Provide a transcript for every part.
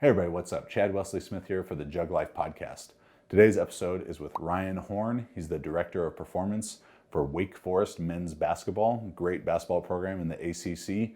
Hey everybody, what's up? Chad Wesley Smith here for the JuggLife podcast. Today's episode is with Ryan Horn. He's the Director of Performance for Wake Forest men's basketball, great basketball program in the ACC.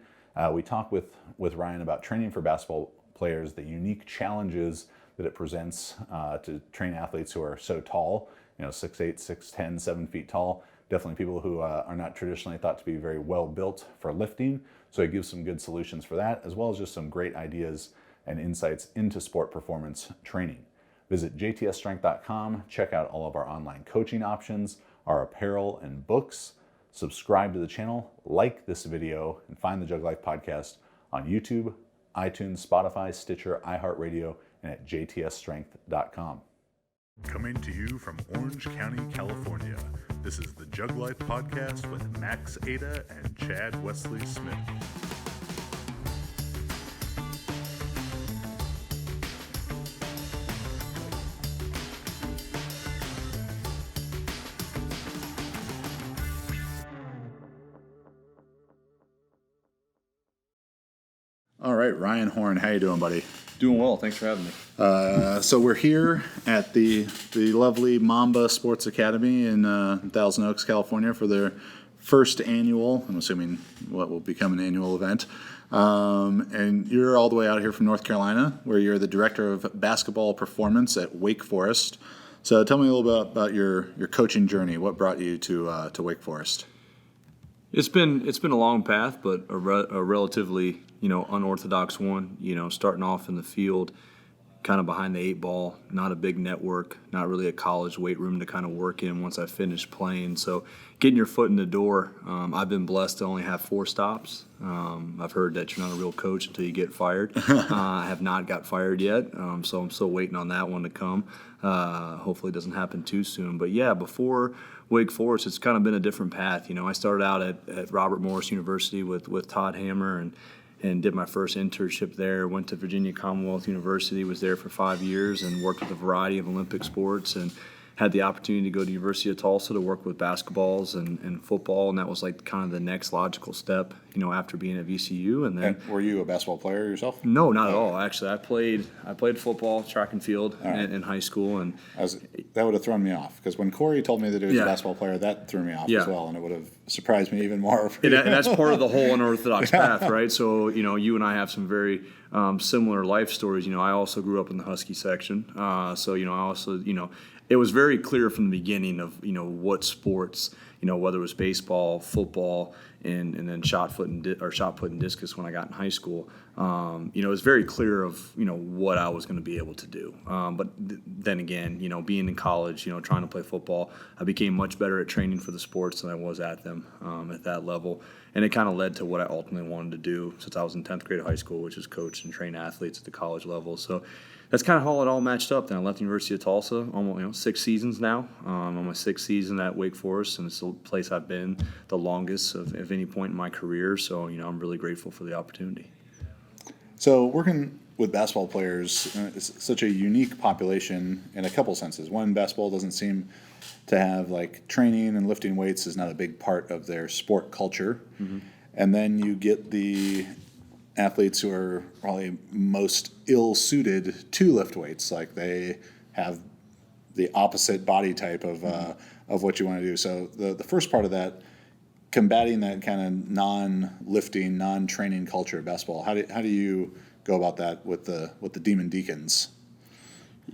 We talk with Ryan about training for basketball players, the unique challenges that it presents to train athletes who are so tall, 6'8", 6'10", 7 feet tall. Definitely people who are not traditionally thought to be very well built for lifting. So he gives some good solutions for that, as well as just some great ideas and insights into sport performance training. Visit jtsstrength.com, check out all of our online coaching options, our apparel and books, subscribe to the channel, like this video, and find the JuggLife podcast on YouTube, iTunes, Spotify, Stitcher, iHeartRadio, and at jtsstrength.com. Coming to you from Orange County, California, this is the JuggLife podcast with Max Ada and Chad Wesley Smith. All right, Ryan Horn, how you doing, buddy? Doing well. Thanks for having me. So we're here at the lovely Mamba Sports Academy in Thousand Oaks, California, for their first annual, I'm assuming what will become an annual event. And you're all the way out here from North Carolina, where you're the Director of Basketball Performance at Wake Forest. So tell me a little bit about your coaching journey. What brought you to Wake Forest? It's been a long path, but a relatively unorthodox one. Starting off in the field, kind of behind the eight ball, not a big network, not really a college weight room to kind of work in once I finished playing. So getting your foot in the door, I've been blessed to only have 4 stops. I've heard that you're not a real coach until you get fired. I have not got fired yet, so I'm still waiting on that one to come. Hopefully it doesn't happen too soon. But yeah, before Wake Forest, it's kind of been a different path. I started out at Robert Morris University with Todd Hammer and did my first internship there. Went to Virginia Commonwealth University, was there for 5 years and worked with a variety of Olympic sports, and had the opportunity to go to University of Tulsa to work with basketballs and football, and that was like kind of the next logical step, after being at VCU. And then, Were you a basketball player yourself? No, not at all. Actually, I played football, track and field in high school, and That would have thrown me off, because when Corey told me that he was a basketball player, that threw me off as well, and it would have surprised me even more. And that's part of the whole unorthodox path, right? So, you and I have some very similar life stories. I also grew up in the Husky section, so I also it was very clear from the beginning of what sports, whether it was baseball, football, and then shot put and discus when I got in high school. It was very clear of what I was going to be able to do. But then again, being in college, trying to play football, I became much better at training for the sports than I was at them at that level. And it kind of led to what I ultimately wanted to do since I was in 10th grade of high school, which is coach and train athletes at the college level. So that's kind of how it all matched up. Then I left the University of Tulsa, almost 6 seasons now. I'm on my 6th season at Wake Forest, and it's the place I've been the longest of any point in my career. So, I'm really grateful for the opportunity. So working with basketball players, it's such a unique population in a couple senses. One, basketball doesn't seem to have training and lifting weights is not a big part of their sport culture. Mm-hmm. And then you get the athletes who are probably most ill-suited to lift weights. They have the opposite body type of what you want to do. So the first part of that, combating that kind of non-lifting, non-training culture of basketball, how do you go about that with the Demon Deacons?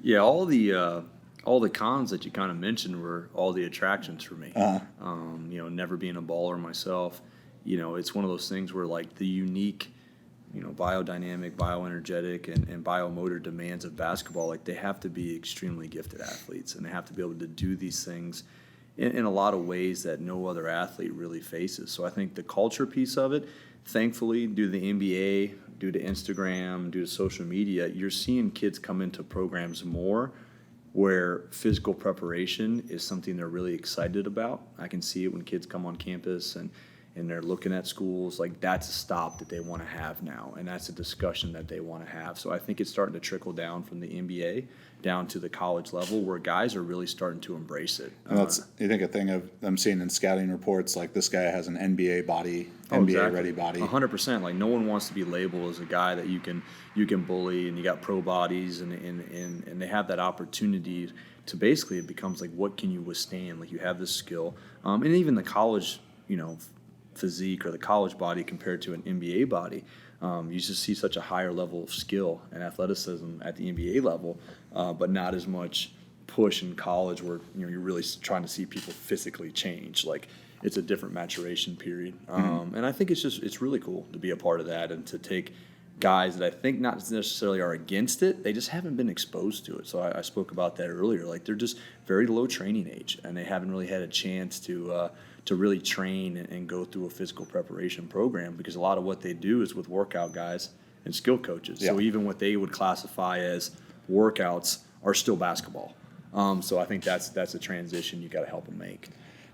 Yeah, all the cons that you kind of mentioned were all the attractions for me. Never being a baller myself, it's one of those things where the unique, biodynamic, bioenergetic, and biomotor demands of basketball, they have to be extremely gifted athletes, and they have to be able to do these things in a lot of ways that no other athlete really faces. So I think the culture piece of it, thankfully, due to the NBA, due to Instagram, due to social media, you're seeing kids come into programs more where physical preparation is something they're really excited about. I can see it when kids come on campus and and they're looking at schools, like that's a stop that they want to have now, and that's a discussion that they want to have. So I think it's starting to trickle down from the NBA down to the college level where guys are really starting to embrace it. And that's, you think, a thing of them seeing in scouting reports, like this guy has an NBA body, Oh, NBA ready body. 100%. Like no one wants to be labeled as a guy that you can bully, and you got pro bodies, and they have that opportunity to basically, it becomes like, what can you withstand? Like you have this skill, and even the college, physique or the college body compared to an NBA body. You just see such a higher level of skill and athleticism at the NBA level, but not as much push in college where you're really trying to see people physically change. Like it's a different maturation period, and I think it's really cool to be a part of that and to take guys that I think not necessarily are against it, they just haven't been exposed to it. So I spoke about that earlier. Like they're just very low training age, and they haven't really had a chance to really train and go through a physical preparation program, because a lot of what they do is with workout guys and skill coaches. Yeah. So even what they would classify as workouts are still basketball. So I think that's a transition you got to help them make.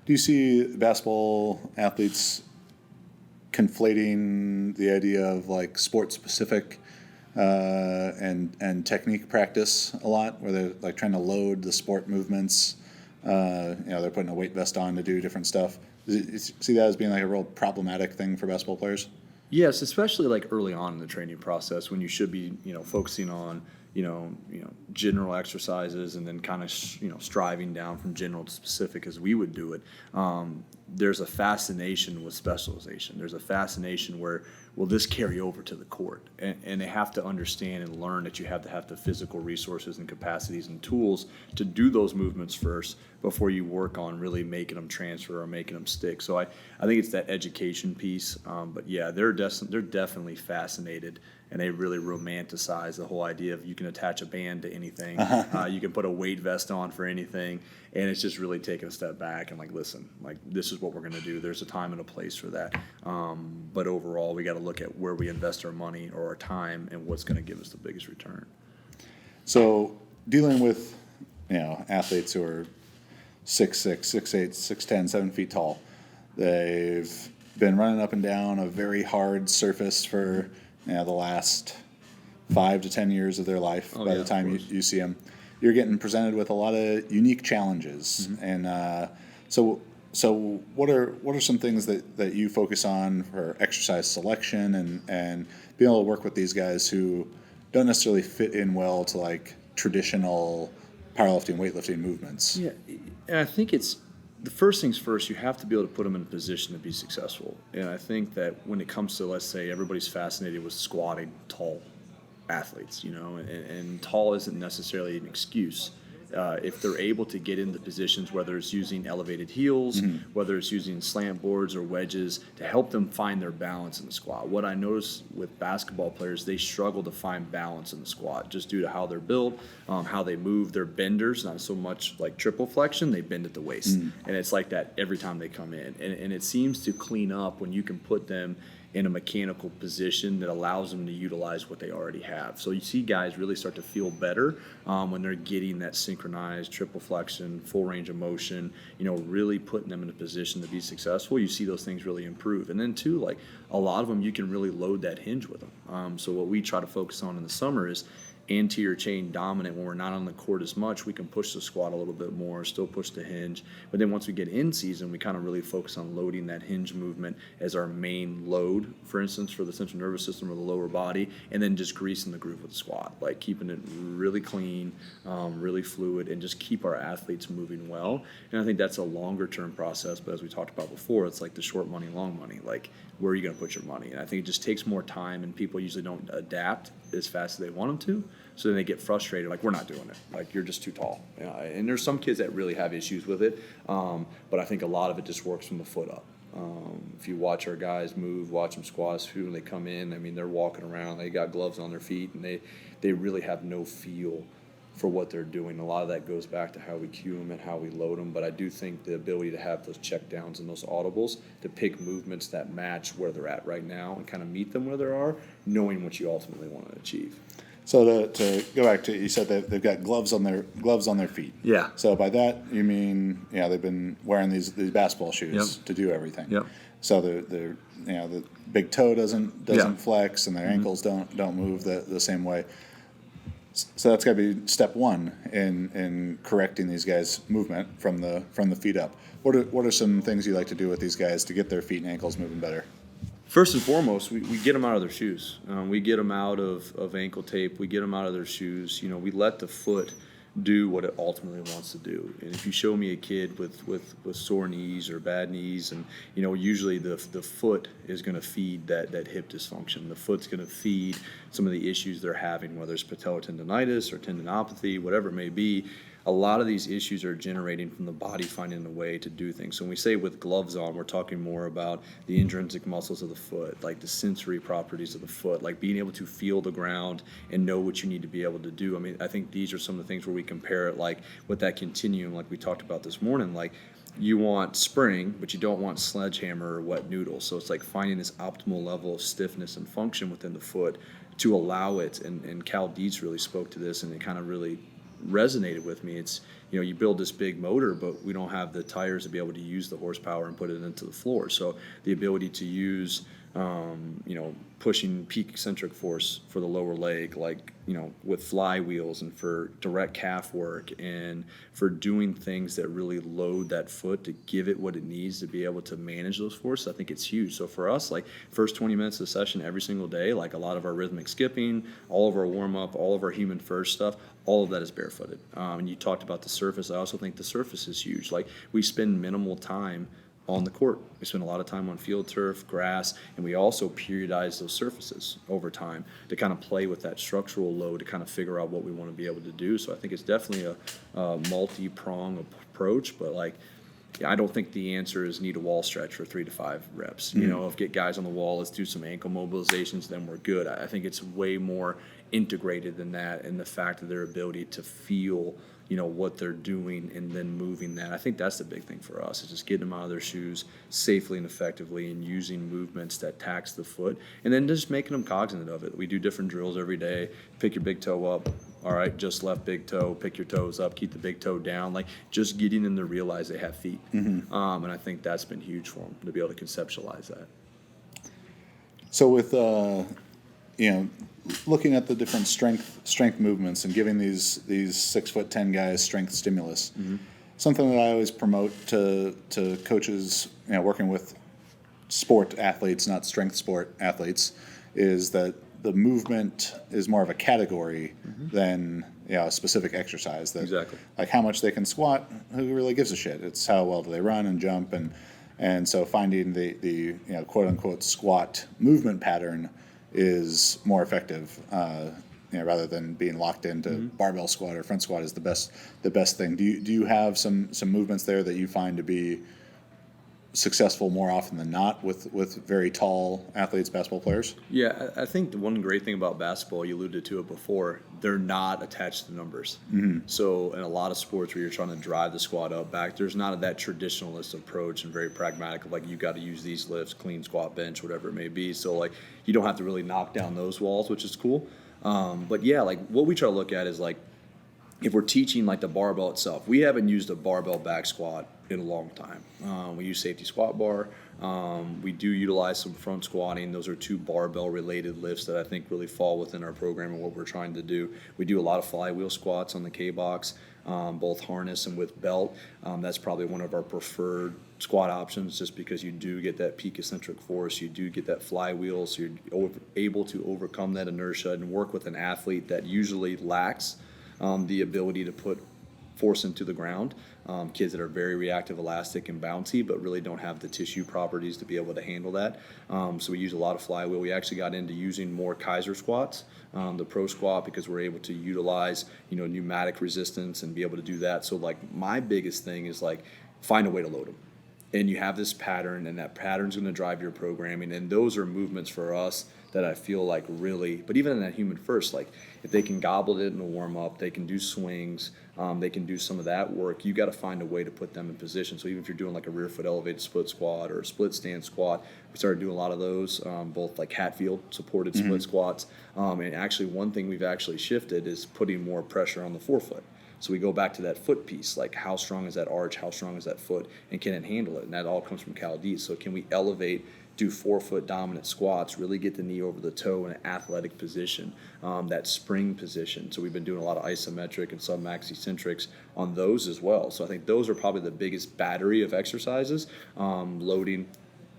Do you see basketball athletes conflating the idea of like sport specific and technique practice a lot, where they're like trying to load the sport movements? They're putting a weight vest on to do different stuff. Do you see that as being like a real problematic thing for basketball players? Yes, especially like early on in the training process when you should be, focusing on, general exercises, and then kind of, striving down from general to specific as we would do it. There's a fascination with specialization. There's a fascination where, will this carry over to the court? And they have to understand and learn that you have to have the physical resources and capacities and tools to do those movements first before you work on really making them transfer or making them stick. So I think it's that education piece. But yeah, they're definitely fascinated, and they really romanticize the whole idea of you can attach a band to anything. You can put a weight vest on for anything. And it's just really taking a step back and like, listen, like this is what we're going to do. There's a time and a place for that. But overall, we got to look at where we invest our money or our time and what's going to give us the biggest return. So dealing with, athletes who are 6'6", 6'8", 6'10", 7 feet tall, they've been running up and down a very hard surface for the last 5 to 10 years of their life. By the time you see them, you're getting presented with a lot of unique challenges. Mm-hmm. And so what are some things that you focus on for exercise selection and being able to work with these guys who don't necessarily fit in well to like traditional powerlifting, weightlifting movements? Yeah, and I think it's the first things first. You have to be able to put them in a position to be successful. And I think that when it comes to, let's say, everybody's fascinated with squatting tall athletes, and tall isn't necessarily an excuse. If they're able to get into positions, whether it's using elevated heels, mm-hmm. whether it's using slant boards or wedges, to help them find their balance in the squat. What I notice with basketball players, they struggle to find balance in the squat just due to how they're built, how they move. Their benders, not so much like triple flexion, they bend at the waist. Mm-hmm. And it's like that every time they come in. And it seems to clean up when you can put them in a mechanical position that allows them to utilize what they already have. So you see guys really start to feel better when they're getting that synchronized triple flexion, full range of motion, really putting them in a position to be successful. You see those things really improve. And then too, like a lot of them, you can really load that hinge with them. So what we try to focus on in the summer is anterior chain dominant. When we're not on the court as much, we can push the squat a little bit more, still push the hinge. But then once we get in season, we kind of really focus on loading that hinge movement as our main load, for instance, for the central nervous system or the lower body, and then just greasing the groove with the squat, like keeping it really clean, really fluid, and just keep our athletes moving well. And I think that's a longer term process, but as we talked about before, it's like the short money, long money. Like, where are you going to put your money? And I think it just takes more time, and people usually don't adapt as fast as they want them to. So then they get frustrated, like, we're not doing it. Like, you're just too tall. And there's some kids that really have issues with it, but I think a lot of it just works from the foot up. If you watch our guys move, watch them squat, when they come in, I mean, they're walking around, they got gloves on their feet, and they really have no feel for what they're doing. A lot of that goes back to how we cue them and how we load them, but I do think the ability to have those check downs and those audibles to pick movements that match where they're at right now and kind of meet them where they are, knowing what you ultimately want to achieve. So to go back to, you said that they've got gloves on their feet. Yeah. So by that you mean they've been wearing these basketball shoes to do everything. Yep. So the big toe doesn't flex, and their ankles don't move the same way. So that's got to be step one in correcting these guys' movement from the feet up. What are some things you like to do with these guys to get their feet and ankles moving better? First and foremost, we get them out of their shoes. We get them out of ankle tape. We get them out of their shoes. We let the foot do what it ultimately wants to do. And if you show me a kid with sore knees or bad knees, and usually the foot is going to feed that hip dysfunction. The foot's going to feed some of the issues they're having, whether it's patellar tendonitis or tendinopathy, whatever it may be. A lot of these issues are generating from the body finding a way to do things. So when we say with gloves on, we're talking more about the intrinsic muscles of the foot, like the sensory properties of the foot, like being able to feel the ground and know what you need to be able to do. I mean, I think these are some of the things where we compare it, like with that continuum, like we talked about this morning, like you want spring, but you don't want sledgehammer or wet noodle. So it's like finding this optimal level of stiffness and function within the foot to allow it. And Cal Dietz really spoke to this, and it kind of really resonated with me. It's you build this big motor, but we don't have the tires to be able to use the horsepower and put it into the floor. So the ability to use pushing peak eccentric force for the lower leg, like with flywheels, and for direct calf work, and for doing things that really load that foot to give it what it needs to be able to manage those forces, I think it's huge. So for us, like first 20 minutes of the session every single day, like a lot of our rhythmic skipping, all of our warm up, all of our human first stuff, all of that is barefooted. And you talked about the surface. I also think the surface is huge. Like we spend minimal time on the court. We spend a lot of time on field turf, grass, and we also periodize those surfaces over time to kind of play with that structural load to kind of figure out what we want to be able to do. So I think it's definitely a multi-prong approach, but I don't think the answer is need a wall stretch for 3 to 5 reps. If get guys on the wall, let's do some ankle mobilizations, then we're good. I think it's way more integrated than that, and the fact of their ability to feel what they're doing and then moving that. I think that's the big thing for us, is just getting them out of their shoes safely and effectively, and using movements that tax the foot, and then just making them cognizant of it. We do different drills every day. Pick your big toe up. All right, just left big toe. Pick your toes up. Keep the big toe down. Like just getting them to realize they have feet. And I think that's been huge for them to be able to conceptualize that. So with looking at the different strength movements and giving these 6'10" guys strength stimulus, something that I always promote to coaches, working with sport athletes, not strength sport athletes, is that the movement is more of a category than a specific exercise. That, Exactly. Like how much they can squat, who really gives a shit? It's how well do they run and jump, and so finding the quote unquote squat movement pattern is more effective, rather than being locked into barbell squat or front squat is the best thing. Do you have some movements there that you find to be successful more often than not with very tall athletes, basketball players? Yeah, I think the one great thing about basketball, you alluded to it before, they're not attached to numbers. So in a lot of sports where you're trying to drive the squat up, back, there's not that traditionalist approach and very pragmatic of like you got to use these lifts, clean squat, bench, whatever it may be. So like you don't have to really knock down those walls, which is cool. But yeah, like what we try to look at is like if we're teaching like the barbell itself, we haven't used a barbell back squat in a long time. We use safety squat bar. We do utilize some front squatting. Those are 2 barbell related lifts that I think really fall within our program and what we're trying to do. We do a lot of flywheel squats on the K-box, both harness and with belt. That's probably one of our preferred squat options, just because you do get that peak eccentric force, you do get that flywheel, so you're able to overcome that inertia and work with an athlete that usually lacks the ability to put force into the ground. Kids that are very reactive, elastic, and bouncy, but really don't have the tissue properties to be able to handle that. So we use a lot of flywheel. We actually got into using more Kaiser squats, the pro squat, because we're able to utilize pneumatic resistance and be able to do that. So like my biggest thing is like find a way to load them. And you have this pattern, and that pattern's going to drive your programming. And those are movements for us that I feel like really, but even in that human first, like if they can gobble it in a warm up, they can do swings, they can do some of that work. You got to find a way to put them in position. So even if you're doing like a rear foot elevated split squat or a split stance squat, we started doing a lot of those, both like Hatfield supported split squats. And actually one thing we've actually shifted is putting more pressure on the forefoot. So we go back to that foot piece, like how strong is that arch, how strong is that foot, and can it handle it? And that all comes from Cal D. So can we elevate, do forefoot dominant squats, really get the knee over the toe in an athletic position, that spring position. So we've been doing a lot of isometric and submax eccentrics on those as well. So I think those are probably the biggest battery of exercises, loading,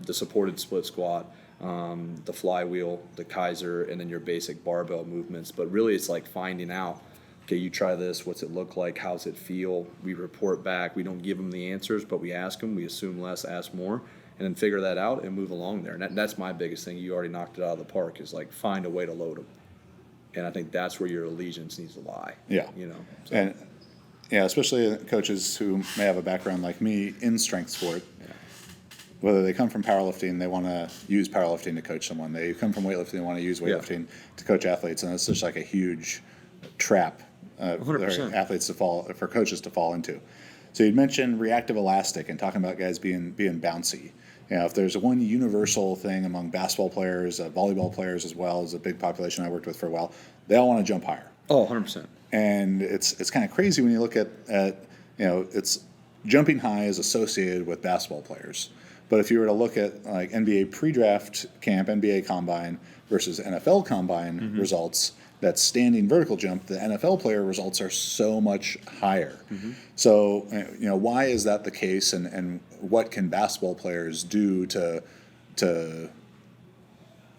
the supported split squat, the flywheel, the Kaiser, and then your basic barbell movements. But really it's like finding out, okay, you try this, what's it look like, how's it feel? We report back. We don't give them the answers, but we ask them. We assume less, ask more, and then figure that out and move along there. And that's my biggest thing. You already knocked it out of the park, is like find a way to load them. And I think that's where your allegiance needs to lie. Yeah. You know. So. And yeah, especially coaches who may have a background like me in strength sport. Yeah. Whether they come from powerlifting, they want to use powerlifting to coach someone. They come from weightlifting, they want to use weightlifting to coach athletes, and it's just like a huge trap for athletes to fall, for coaches to fall into. So you'd mentioned reactive elastic and talking about guys being bouncy. You know, if there's one universal thing among basketball players, volleyball players as well, as a big population I worked with for a while, they all want to jump higher. Oh, 100%. And it's kind of crazy when you look at it's jumping high is associated with basketball players. But if you were to look at like NBA pre-draft camp, NBA combine versus NFL combine results, that standing vertical jump, the NFL player results are so much higher. So, why is that the case, and what can basketball players do to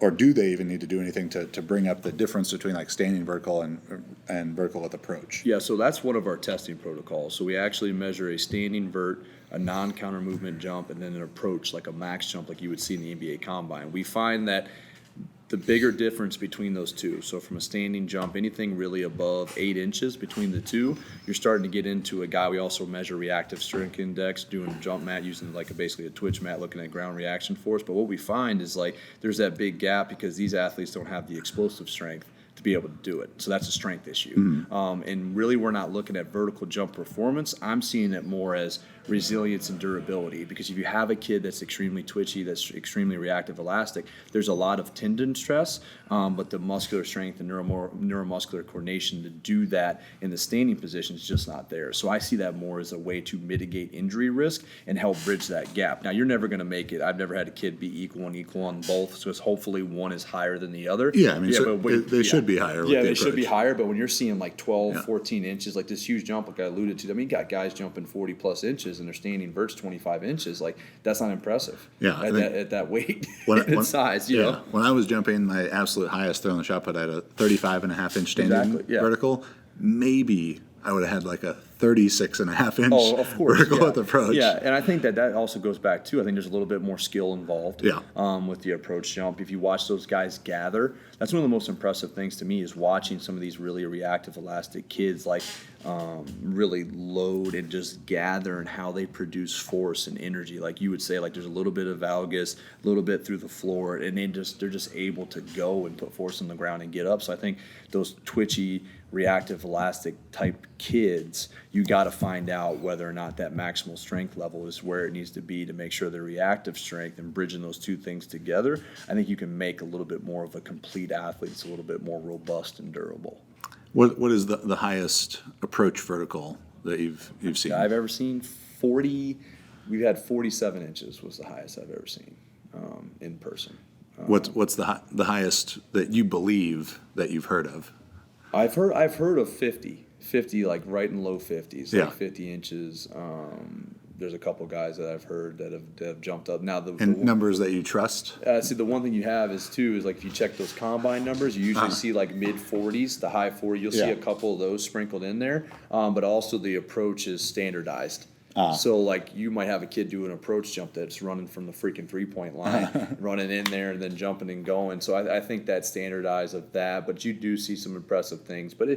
or do they even need to do anything to bring up the difference between like standing vertical and vertical with approach? Yeah, so that's one of our testing protocols. So we actually measure a standing vert, a non-counter movement jump, and then an approach like a max jump like you would see in the NBA combine. We find that the bigger difference between those two, so from a standing jump, anything really above 8 inches between the two, you're starting to get into a guy. We also measure reactive strength index, doing a jump mat using like basically a twitch mat, looking at ground reaction force. But what we find is like there's that big gap because these athletes don't have the explosive strength to be able to do it. So that's a strength issue. And really we're not looking at vertical jump performance. I'm seeing it more as resilience and durability, because if you have a kid that's extremely twitchy, that's extremely reactive elastic, there's a lot of tendon stress, but the muscular strength and neuromuscular coordination to do that in the standing position is just not there. So I see that more as a way to mitigate injury risk and help bridge that gap. Now, you're never going to make it. I've never had a kid be equal on both, so it's hopefully one is higher than the other. Yeah, I mean, they should be higher. Yeah, they should be higher, but when you're seeing like 12, 14 inches, like this huge jump like I alluded to, I mean, you got guys jumping 40-plus inches and they're standing verts 25 inches. Like, that's not impressive at that weight and size, you know? When I was jumping my absolute highest throw in the shot put, I had a 35.5-inch standing vertical. Maybe I would have had like a 36.5-inch vertical with approach. Yeah, and I think that also goes back too. I think there's a little bit more skill involved with the approach jump. If you watch those guys gather, that's one of the most impressive things to me is watching some of these really reactive elastic kids like really load and just gather and how they produce force and energy. Like you would say, like there's a little bit of valgus, a little bit through the floor, and they're just able to go and put force on the ground and get up. So I think those twitchy, reactive elastic type kids, you got to find out whether or not that maximal strength level is where it needs to be to make sure the reactive strength and bridging those two things together. I think you can make a little bit more of a complete athlete. It's a little bit more robust and durable. What is the highest approach vertical that you've seen? I've ever seen 40. We've had 47 inches was the highest I've ever seen in person. What's the highest that you believe that you've heard of? I've heard of 50 like right in low 50s, like 50 inches. There's a couple guys that I've heard that have jumped up. Now the numbers that you trust? See, the one thing you have is like if you check those combine numbers, you usually see like mid 40s to high 40s. You'll see a couple of those sprinkled in there, but also the approach is standardized. So like you might have a kid do an approach jump that's running from the freaking 3-point line, running in there and then jumping and going. So I think that's standardized of that, but you do see some impressive things, but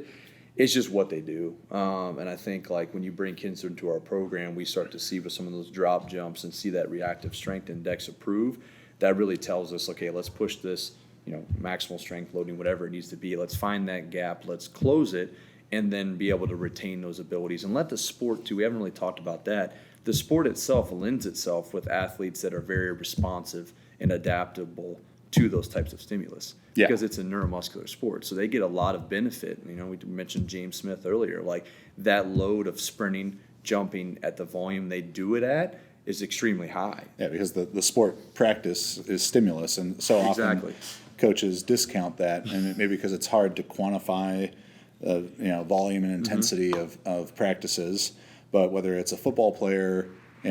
it's just what they do. And I think like when you bring kids into our program, we start to see with some of those drop jumps and see that reactive strength index improve. That really tells us, okay, let's push this maximal strength loading, whatever it needs to be. Let's find that gap. Let's close it, and then be able to retain those abilities and let the sport too. We haven't really talked about that. The sport itself lends itself with athletes that are very responsive and adaptable to those types of stimulus because it's a neuromuscular sport. So they get a lot of benefit. We mentioned James Smith earlier, like that load of sprinting, jumping at the volume they do it at is extremely high. Yeah, because the sport practice is stimulus, and so often coaches discount that, and maybe because it's hard to quantify volume and intensity of practices. But whether it's a football player,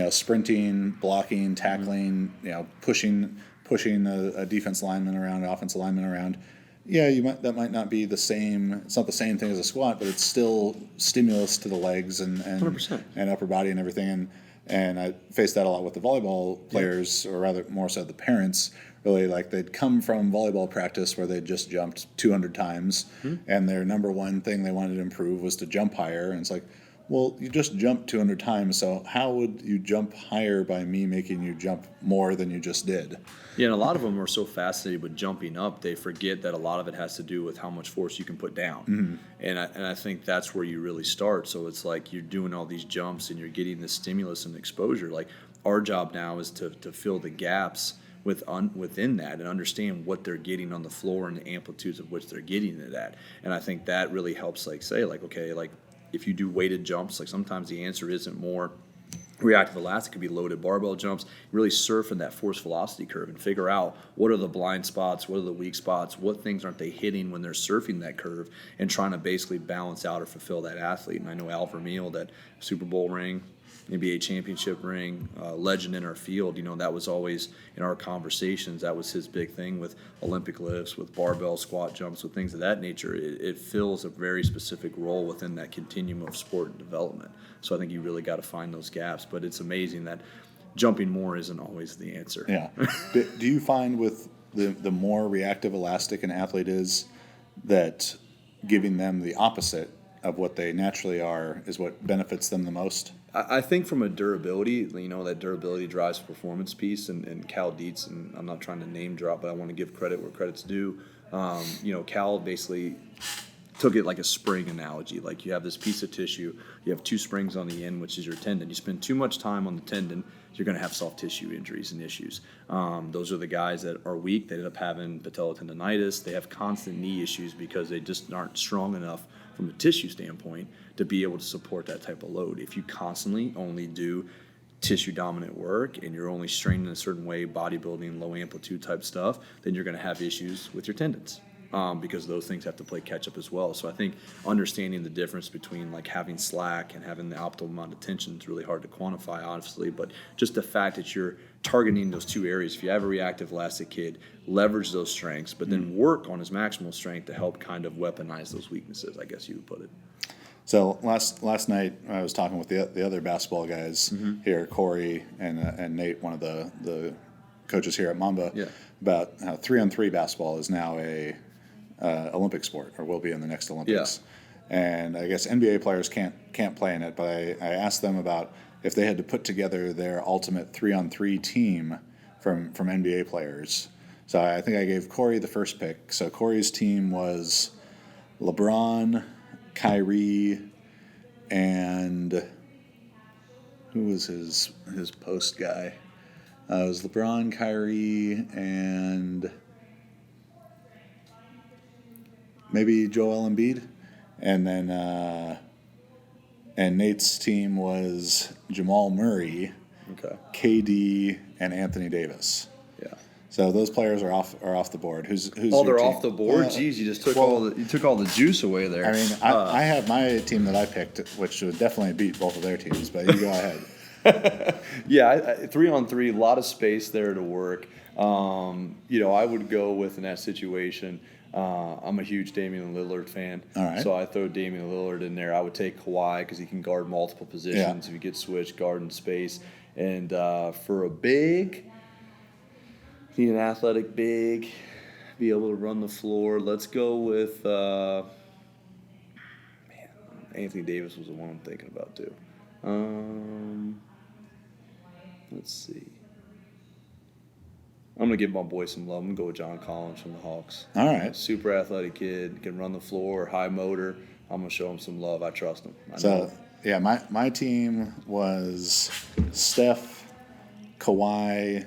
sprinting, blocking, tackling, pushing a defense lineman around, an offensive lineman around, that might not be the same. It's not the same thing as a squat, but it's still stimulus to the legs and 100%. And upper body and everything. And I faced that a lot with the volleyball players, or rather more so the parents. Really, like they'd come from volleyball practice where they'd just jumped 200 times, and their number one thing they wanted to improve was to jump higher. And it's like, well, you just jumped 200 times, so how would you jump higher by me making you jump more than you just did? Yeah, and a lot of them are so fascinated with jumping up, they forget that a lot of it has to do with how much force you can put down. And I think that's where you really start. So it's like you're doing all these jumps and you're getting this stimulus and exposure. Like our job now is to fill the gaps within that and understand what they're getting on the floor and the amplitudes of which they're getting it at. And I think that really helps, if you do weighted jumps, like sometimes the answer isn't more reactive elastic. It could be loaded barbell jumps. Really surf in that force velocity curve and figure out what are the blind spots, what are the weak spots, what things aren't they hitting when they're surfing that curve, and trying to basically balance out or fulfill that athlete. And I know Al Vermeil, that Super Bowl ring, NBA championship ring, legend in our field, that was always in our conversations. That was his big thing with Olympic lifts, with barbell squat jumps, with things of that nature. It fills a very specific role within that continuum of sport and development. So I think you really got to find those gaps. But it's amazing that jumping more isn't always the answer. Yeah. Do you find with the more reactive elastic an athlete is, that giving them the opposite of what they naturally are is what benefits them the most? I think from a durability, that durability drives performance piece, and Cal Dietz, and I'm not trying to name drop, but I want to give credit where credit's due. Cal basically took it like a spring analogy. Like you have this piece of tissue, you have two springs on the end, which is your tendon. You spend too much time on the tendon, you're going to have soft tissue injuries and issues. Those are the guys that are weak. They end up having patellotendinitis. They have constant knee issues because they just aren't strong enough from a tissue standpoint to be able to support that type of load. If you constantly only do tissue dominant work and you're only straining in a certain way, bodybuilding, low amplitude type stuff, then you're going to have issues with your tendons. Because those things have to play catch up as well. So I think understanding the difference between like having slack and having the optimal amount of tension is really hard to quantify, honestly. But just the fact that you're targeting those two areas, if you have a reactive elastic kid, leverage those strengths, but then work on his maximal strength to help kind of weaponize those weaknesses, I guess you would put it. So last night I was talking with the other basketball guys here, Corey and Nate, one of the coaches here at Mamba, about how 3-on-3 basketball is now a Olympic sport, or will be in the next Olympics. And I guess NBA players can't play in it, but I asked them about if they had to put together their ultimate 3-on-3 team from NBA players. So I think I gave Corey the first pick. So Corey's team was LeBron, Kyrie, and who was his post guy? It was LeBron, Kyrie, and maybe Joel Embiid. And then and Nate's team was Jamal Murray, KD, and Anthony Davis. Yeah. So those players are off the board. Who's they're your team? off the board. Jeez, you just took all the juice away there. I mean, I have my team that I picked, which would definitely beat both of their teams. But you go ahead. Yeah, 3-on-3, a lot of space there to work. I would go with, in that situation, I'm a huge Damian Lillard fan. All right. So I throw Damian Lillard in there. I would take Kawhi because he can guard multiple positions. If you get switched, guard in space. And for a big, need an athletic big, be able to run the floor. Let's go with Anthony Davis was the one I'm thinking about too. Let's see. I'm gonna give my boy some love. I'm gonna go with John Collins from the Hawks. All right. Super athletic kid, can run the floor, high motor. I'm gonna show him some love. I trust him. So yeah, my team was Steph, Kawhi,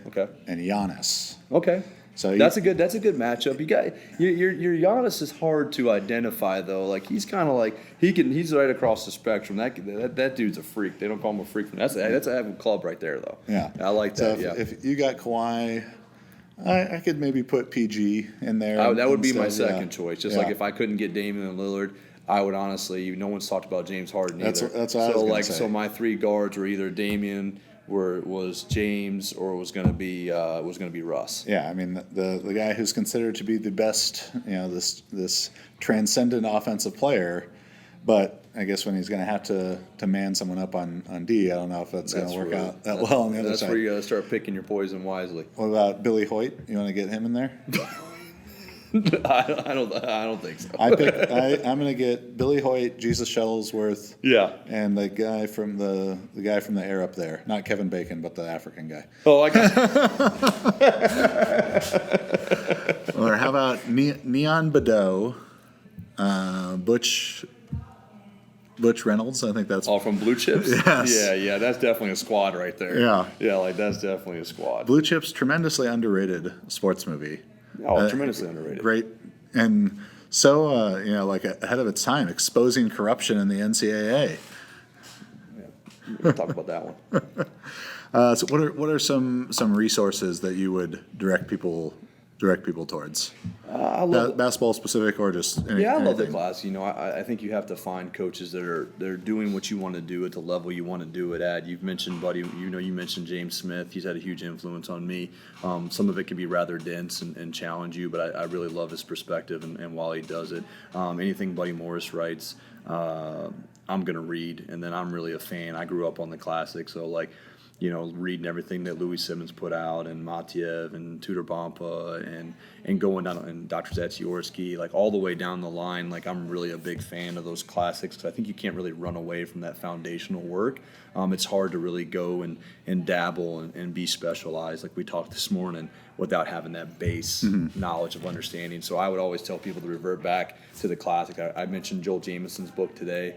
and Giannis. Okay. So that's a good matchup. You got your Giannis is hard to identify though. Like he's kind of like he's right across the spectrum. That dude's a freak. They don't call him a freak. That's a heck of a club right there though. Yeah, I like that. So if you got Kawhi, I could maybe put PG in there. That would be my second choice. Just like if I couldn't get Damian Lillard, I would honestly. No one's talked about James Harden either. That's what I was gonna say. So my three guards were either Damian, was James, or was going to be Russ. Yeah, I mean the guy who's considered to be the best, this transcendent offensive player, but I guess when he's going to have to man someone up on D, I don't know if that's going to work out that well on the other side. That's where you got to start picking your poison wisely. What about Billy Hoyt? You want to get him in there? I don't think so. I'm going to get Billy Hoyt, Jesus Shuttlesworth, and the guy from the air up there, not Kevin Bacon, but the African guy. Oh, I got. Or how about Neon Badeau, Butch Reynolds? I think that's all from Blue Chips. Yes. Yeah, that's definitely a squad right there. Yeah, like that's definitely a squad. Blue Chips, tremendously underrated sports movie. Oh, tremendously underrated. Great, and so like ahead of its time, exposing corruption in the NCAA. Yeah, we'll talk about that one. So what are some resources that you would direct people towards? I love basketball specific or just anything? I love the class. I think you have to find coaches that are doing what you want to do at the level you want to do it at. You've mentioned Buddy. You mentioned James Smith. He's had a huge influence on me. Some of it can be rather dense and challenge you, but I really love his perspective and while he does it. Anything Buddy Morris writes, I'm gonna read, and then I'm really a fan. I grew up on the classics, so reading everything that Louis Simmons put out, and Matiev and Tudor Bompa and going down, and Dr. Zatsiorski, all the way down the line. I'm really a big fan of those classics because I think you can't really run away from that foundational work. It's hard to really go and dabble and be specialized, like we talked this morning, without having that base knowledge of understanding. So I would always tell people to revert back to the classic. I mentioned Joel Jamieson's book today,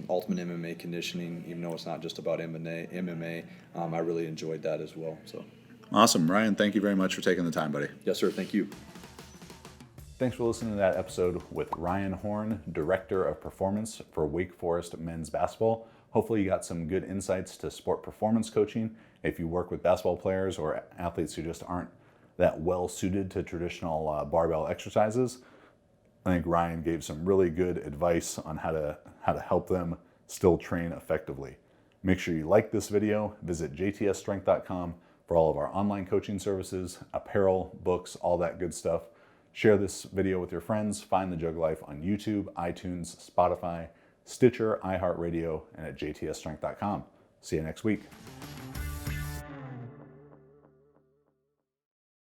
Ultimate MMA Conditioning, even though it's not just about MMA. I really enjoyed that as well. So awesome. Ryan, thank you very much for taking the time, buddy. Yes, sir. Thank you. Thanks for listening to that episode with Ryan Horn, Director of Performance for Wake Forest Men's Basketball. Hopefully you got some good insights to sport performance coaching. If you work with basketball players or athletes who just aren't that well suited to traditional barbell exercises, I think Ryan gave some really good advice on how to help them still train effectively. Make sure you like this video. Visit jtsstrength.com for all of our online coaching services, apparel, books, all that good stuff. Share this video with your friends. Find the JuggLife on YouTube, iTunes, Spotify, Stitcher, iHeartRadio, and at jtsstrength.com. See you next week.